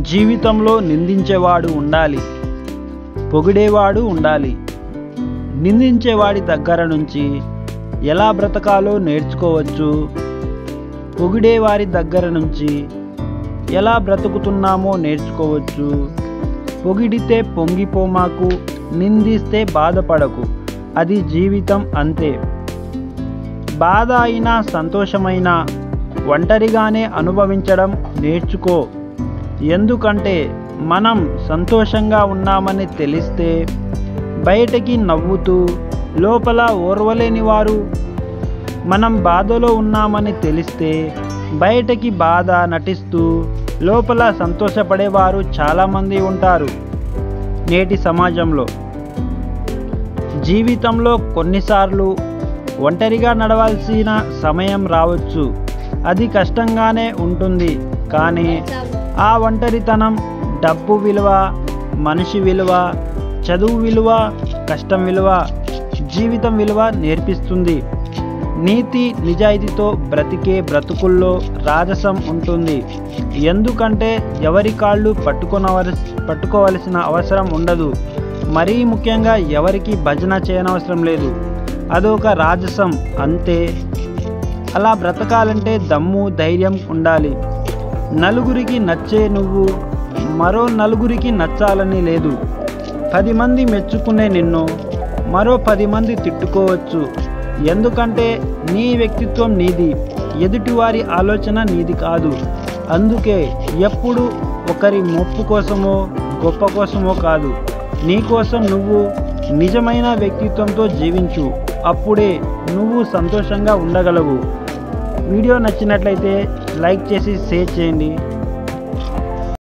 జీవితంలో నిందించేవాడు ఉండాలి, పొగిడేవాడు ఉండాలి. నిందించేవాడి దగ్గర నుంచి ఎలా బ్రతకాలో నేర్చుకోవచ్చు. పొగిడేవారి దగ్గర నుంచి ఎలా బ్రతుకుతున్నామో నేర్చుకోవచ్చు. పొగిడితే పొంగిపోమాకు, నిందిస్తే బాధపడకు. అది జీవితం అంతే. బాధ అయినా సంతోషమైనా ఒంటరిగానే అనుభవించడం నేర్చుకో. ఎందుకంటే మనం సంతోషంగా ఉన్నామని తెలిస్తే బయటకి నవ్వుతూ లోపల ఓర్వలేని వారు, మనం బాధలో ఉన్నామని తెలిస్తే బయటకి బాధ నటిస్తూ లోపల సంతోషపడేవారు చాలామంది ఉంటారు నేటి సమాజంలో. జీవితంలో కొన్నిసార్లు ఒంటరిగా నడవాల్సిన సమయం రావచ్చు. అది కష్టంగానే ఉంటుంది. కానీ ఆ ఒంటరితనం డబ్బు విలువ, మనిషి విలువ, చదువు విలువ, కష్టం విలువ, జీవితం విలువ నేర్పిస్తుంది. నీతి నిజాయితీతో బ్రతికే బ్రతుకుల్లో రాజసం ఉంటుంది. ఎందుకంటే ఎవరి కాళ్ళు పట్టుకోవలసిన అవసరం ఉండదు. మరీ ముఖ్యంగా ఎవరికి భజన చేయనవసరం లేదు. అదొక రాజసం అంతే. అలా బ్రతకాలంటే దమ్ము, ధైర్యం ఉండాలి. నలుగురికి నచ్చే నువ్వు మరో నలుగురికి నచ్చాలని లేదు. 10 మంది మెచ్చుకునే నిన్ను మరో 10 మంది తిట్టుకోవచ్చు. ఎందుకంటే నీ వ్యక్తిత్వం నీది, ఎదుటివారి ఆలోచన నీది కాదు. అందుకే ఎప్పుడు ఒకరి మొప్పు కోసమో గొప్ప కోసమో కాదు, నీ కోసం నువ్వు నిజమైన వ్యక్తిత్వంతో జీవించు. అప్పుడే నువ్వు సంతోషంగా ఉండగలవు. వీడియో నచ్చినట్లయితే లైక్ చేసి షేర్ చేయండి.